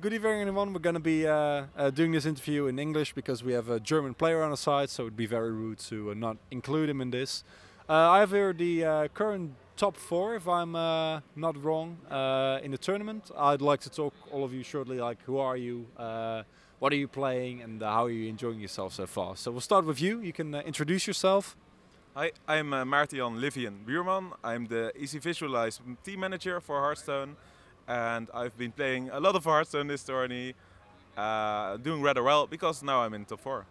good evening everyone. We're going to be doing this interview in English because we have a German player on our side, so it would be very rude to not include him in this. I have here the current top 4, if I'm not wrong, in the tournament. I'd like to talk all of you shortly, like who are you, what are you playing, and how are you enjoying yourself so far. So we'll start with you. You can introduce yourself. Hi, I'm Maarten-Jan Livian Buurman. I'm the ECV Visualize team manager for Hearthstone, and I've been playing a lot of Hearthstone this tourney, doing rather well because now I'm in top 4.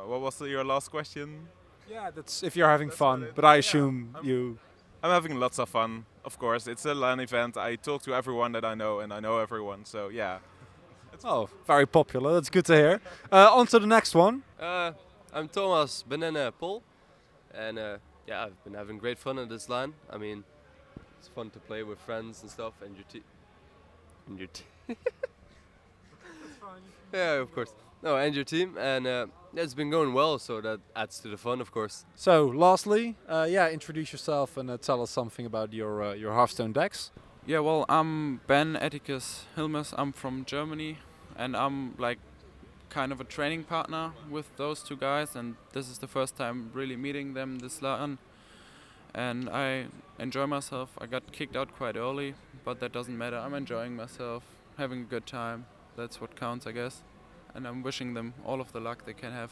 What was your last question? Yeah, that's if you're having fun, but I assume you... I'm having lots of fun, of course. It's a LAN event. I talk to everyone that I know, and I know everyone, so yeah. Oh, very popular. That's good to hear. On to the next one. I'm Thomas Banana Pol, and yeah, I've been having great fun at this LAN. I mean, it's fun to play with friends and stuff, and your team. Yeah, of course. No, and your team, and yeah, it's been going well, so that adds to the fun, of course. So, lastly, yeah, introduce yourself and tell us something about your Hearthstone decks. Yeah, well, I'm Ben Atticus Hilmes. I'm from Germany, and I'm like kind of a training partner with those two guys, and this is the first time really meeting them this LAN, and I enjoy myself. I got kicked out quite early, but that doesn't matter. I'm enjoying myself, having a good time. That's what counts, I guess, and I'm wishing them all of the luck they can have.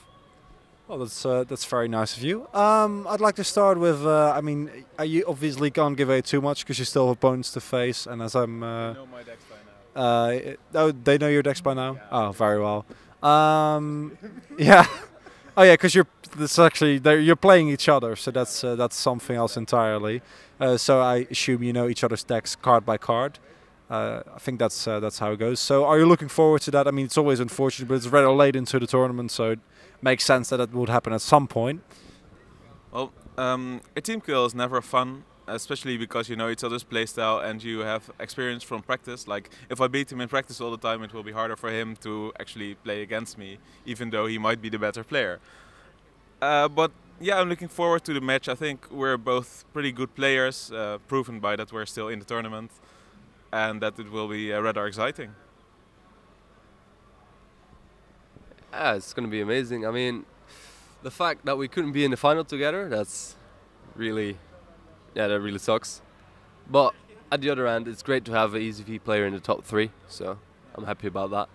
Well, that's very nice of you. I'd like to start with, I mean, you obviously can't give away too much because you still have opponents to face, and as I'm... They know my decks by now. Oh, they know your decks by now? Yeah. Oh, very well. Yeah. Oh yeah, because you're playing each other, so that's something else entirely. So I assume you know each other's decks card by card. I think that's how it goes. So are you looking forward to that? I mean, it's always unfortunate, but it's rather late into the tournament, so it makes sense that it would happen at some point. Well, a team kill is never fun, especially because you know each other's playstyle and you have experience from practice. Like, if I beat him in practice all the time, it will be harder for him to actually play against me, even though he might be the better player. But yeah, I'm looking forward to the match. I think we're both pretty good players, proven by that we're still in the tournament, and that it will be rather exciting. Yeah, it's gonna be amazing. I mean, the fact that we couldn't be in the final together, that's really... yeah, that really sucks. But at the other end, it's great to have an ECV player in the top 3, so I'm happy about that.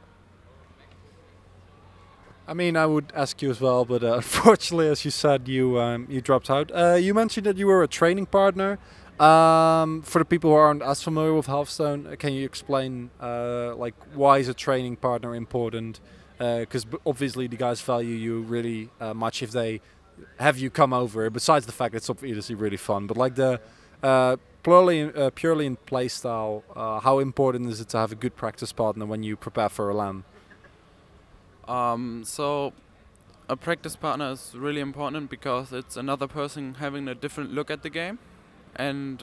I mean, I would ask you as well, but unfortunately, as you said, you dropped out. You mentioned that you were a training partner. For the people who aren't as familiar with Hearthstone, can you explain like why is a training partner important? Because obviously the guys value you really much if they have you come over, besides the fact it's obviously really fun, but like the purely in playstyle, how important is it to have a good practice partner when you prepare for a LAN? So a practice partner is really important because it's another person having a different look at the game, and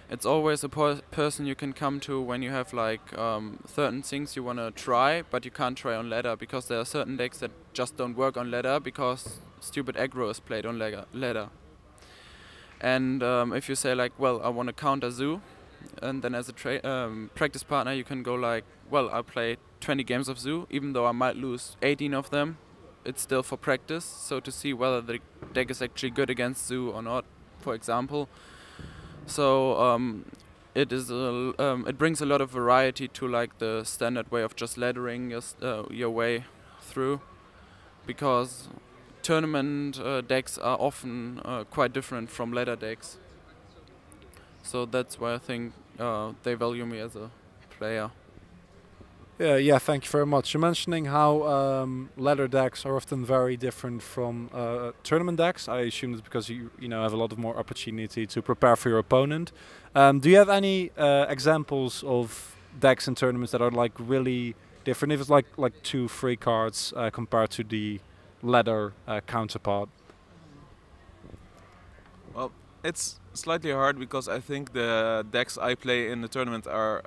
it's always a person you can come to when you have like certain things you want to try, but you can't try on ladder because there are certain decks that just don't work on ladder because stupid aggro is played on ladder. And if you say like, well, I want to counter Zoo, and then as a practice partner you can go like, well, I'll play 20 games of Zoo, even though I might lose 18 of them, it's still for practice, so to see whether the deck is actually good against Zoo or not, for example. So it brings a lot of variety to like the standard way of just laddering your way through, because tournament decks are often quite different from ladder decks. So that's why I think they value me as a player. Yeah, thank you very much. You're mentioning how ladder decks are often very different from tournament decks. I assume it's because you have a lot of more opportunity to prepare for your opponent. Do you have any examples of decks in tournaments that are like really different? If it's like 2 free cards compared to the ladder counterpart. Well, it's slightly hard because I think the decks I play in the tournament are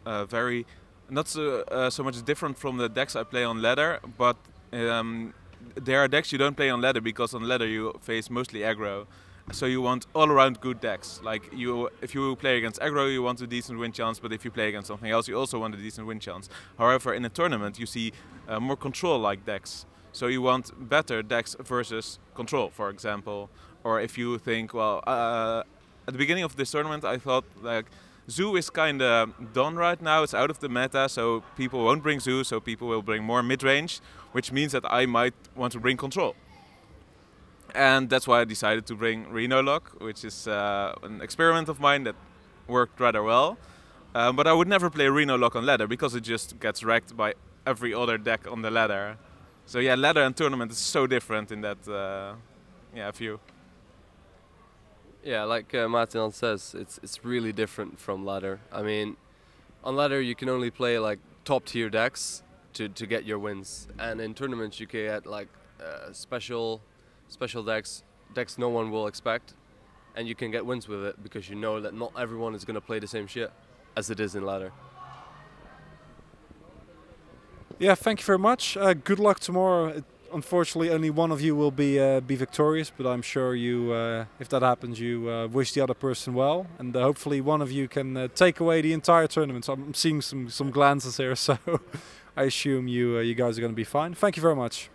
very not so much different from the decks I play on ladder, but there are decks you don't play on ladder because on ladder you face mostly aggro, So you want all-around good decks. Like if you play against aggro, you want a decent win chance, but if you play against something else, you also want a decent win chance. However, in a tournament, you see more control-like decks. So you want better decks versus control, for example. Or if you think, well, at the beginning of this tournament, I thought like Zoo is kind of done right now. It's out of the meta, so people won't bring Zoo, so people will bring more mid-range, which means that I might want to bring control. And that's why I decided to bring Reno Lock, which is an experiment of mine that worked rather well. But I would never play Reno Lock on ladder because it just gets wrecked by every other deck on the ladder. So yeah, ladder and tournament is so different in that view. Yeah, like Martin says, it's really different from ladder. I mean, on ladder you can only play like top tier decks to get your wins, and in tournaments you can get like special decks no one will expect, and you can get wins with it because you know that not everyone is going to play the same shit as it is in ladder. Yeah, thank you very much. Good luck tomorrow. Unfortunately, only one of you will be victorious, but I'm sure you, if that happens, you wish the other person well, and hopefully one of you can take away the entire tournament. So I'm seeing some glances here, so I assume you guys are going to be fine. Thank you very much.